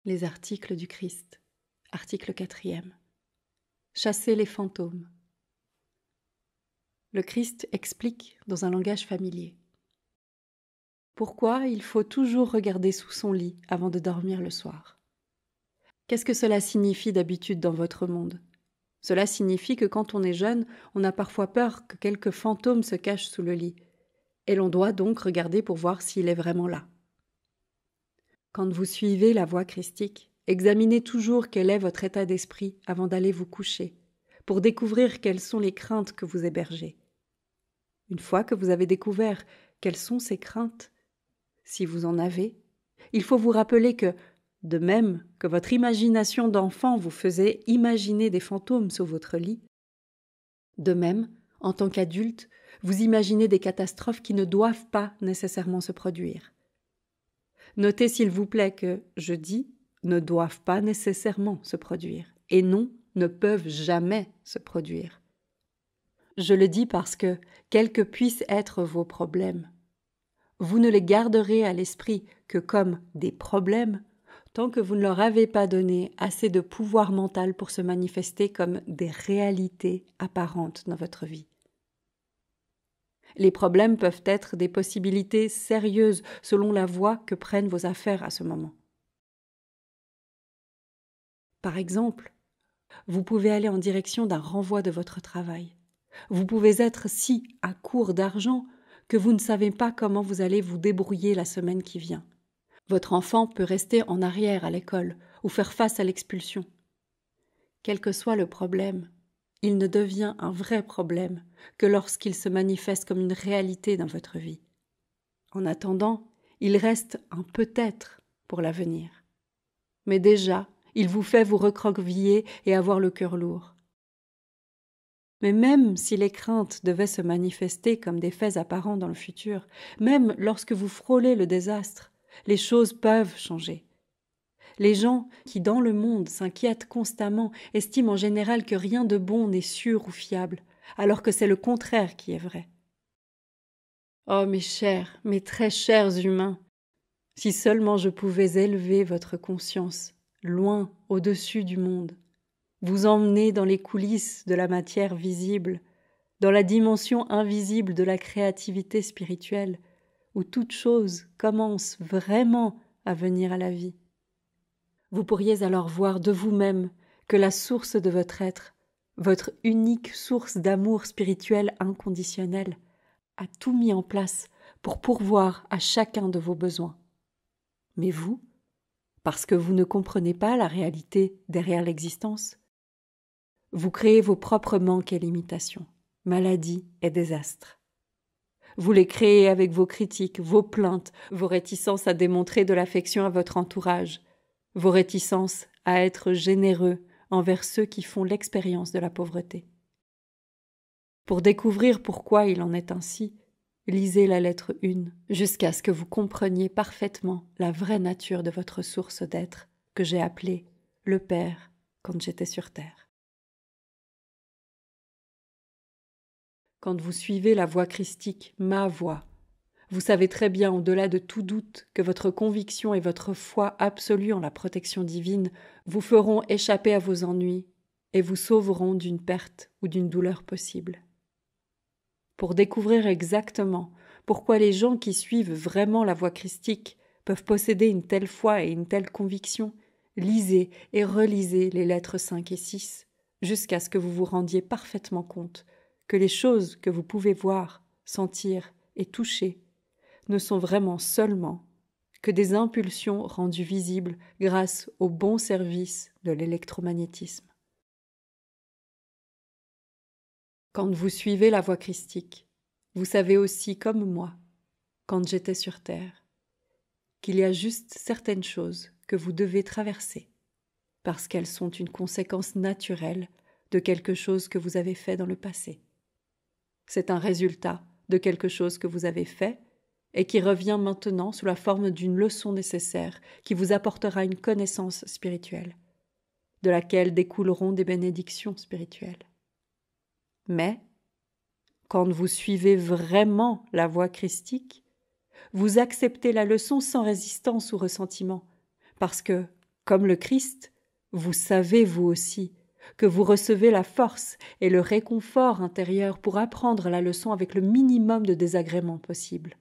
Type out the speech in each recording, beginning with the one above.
Les articles du Christ. Article 4e. Chasser les fantômes. Le Christ explique dans un langage familier. Pourquoi il faut toujours regarder sous son lit avant de dormir le soir? Qu'est-ce que cela signifie d'habitude dans votre monde? Cela signifie que quand on est jeune, on a parfois peur que quelque fantôme se cache sous le lit, et l'on doit donc regarder pour voir s'il est vraiment là. Quand vous suivez la voie christique, examinez toujours quel est votre état d'esprit avant d'aller vous coucher, pour découvrir quelles sont les craintes que vous hébergez. Une fois que vous avez découvert quelles sont ces craintes, si vous en avez, il faut vous rappeler que, de même que votre imagination d'enfant vous faisait imaginer des fantômes sous votre lit, de même, en tant qu'adulte, vous imaginez des catastrophes qui ne doivent pas nécessairement se produire. Notez s'il vous plaît que, je dis, ne doivent pas nécessairement se produire, et non, ne peuvent jamais se produire. Je le dis parce que, quels que puissent être vos problèmes, vous ne les garderez à l'esprit que comme des problèmes tant que vous ne leur avez pas donné assez de pouvoir mental pour se manifester comme des réalités apparentes dans votre vie. Les problèmes peuvent être des possibilités sérieuses selon la voie que prennent vos affaires à ce moment. Par exemple, vous pouvez aller en direction d'un renvoi de votre travail. Vous pouvez être si à court d'argent que vous ne savez pas comment vous allez vous débrouiller la semaine qui vient. Votre enfant peut rester en arrière à l'école ou faire face à l'expulsion. Quel que soit le problème, il ne devient un vrai problème que lorsqu'il se manifeste comme une réalité dans votre vie. En attendant, il reste un peut-être pour l'avenir. Mais déjà, il vous fait vous recroqueviller et avoir le cœur lourd. Mais même si les craintes devaient se manifester comme des faits apparents dans le futur, même lorsque vous frôlez le désastre, les choses peuvent changer. Les gens qui, dans le monde, s'inquiètent constamment estiment en général que rien de bon n'est sûr ou fiable, alors que c'est le contraire qui est vrai. Oh, mes chers, mes très chers humains, si seulement je pouvais élever votre conscience, loin au-dessus du monde, vous emmener dans les coulisses de la matière visible, dans la dimension invisible de la créativité spirituelle, où toute chose commence vraiment à venir à la vie. Vous pourriez alors voir de vous-même que la source de votre être, votre unique source d'amour spirituel inconditionnel, a tout mis en place pour pourvoir à chacun de vos besoins. Mais vous, parce que vous ne comprenez pas la réalité derrière l'existence, vous créez vos propres manques et limitations, maladies et désastres. Vous les créez avec vos critiques, vos plaintes, vos réticences à démontrer de l'affection à votre entourage, vos réticences à être généreux envers ceux qui font l'expérience de la pauvreté. Pour découvrir pourquoi il en est ainsi, lisez la lettre 1 jusqu'à ce que vous compreniez parfaitement la vraie nature de votre source d'être que j'ai appelée le Père quand j'étais sur terre. Quand vous suivez la voie christique, ma voie, vous savez très bien, au-delà de tout doute, que votre conviction et votre foi absolue en la protection divine vous feront échapper à vos ennuis et vous sauveront d'une perte ou d'une douleur possible. Pour découvrir exactement pourquoi les gens qui suivent vraiment la voie christique peuvent posséder une telle foi et une telle conviction, lisez et relisez les lettres 5 et 6 jusqu'à ce que vous vous rendiez parfaitement compte que les choses que vous pouvez voir, sentir et toucher ne sont vraiment seulement que des impulsions rendues visibles grâce au bon service de l'électromagnétisme. Quand vous suivez la voie christique, vous savez aussi, comme moi, quand j'étais sur terre, qu'il y a juste certaines choses que vous devez traverser, parce qu'elles sont une conséquence naturelle de quelque chose que vous avez fait dans le passé. C'est un résultat de quelque chose que vous avez fait et qui revient maintenant sous la forme d'une leçon nécessaire qui vous apportera une connaissance spirituelle, de laquelle découleront des bénédictions spirituelles. Mais, quand vous suivez vraiment la voie christique, vous acceptez la leçon sans résistance ou ressentiment, parce que, Comme le Christ, vous savez vous aussi que vous recevez la force et le réconfort intérieur pour apprendre la leçon avec le minimum de désagréments possible.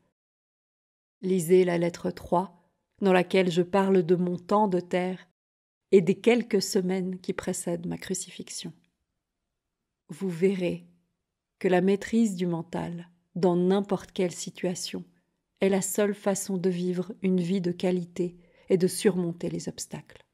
Lisez la lettre 3, dans laquelle je parle de mon temps de terre et des quelques semaines qui précèdent ma crucifixion. Vous verrez que la maîtrise du mental, dans n'importe quelle situation, est la seule façon de vivre une vie de qualité et de surmonter les obstacles.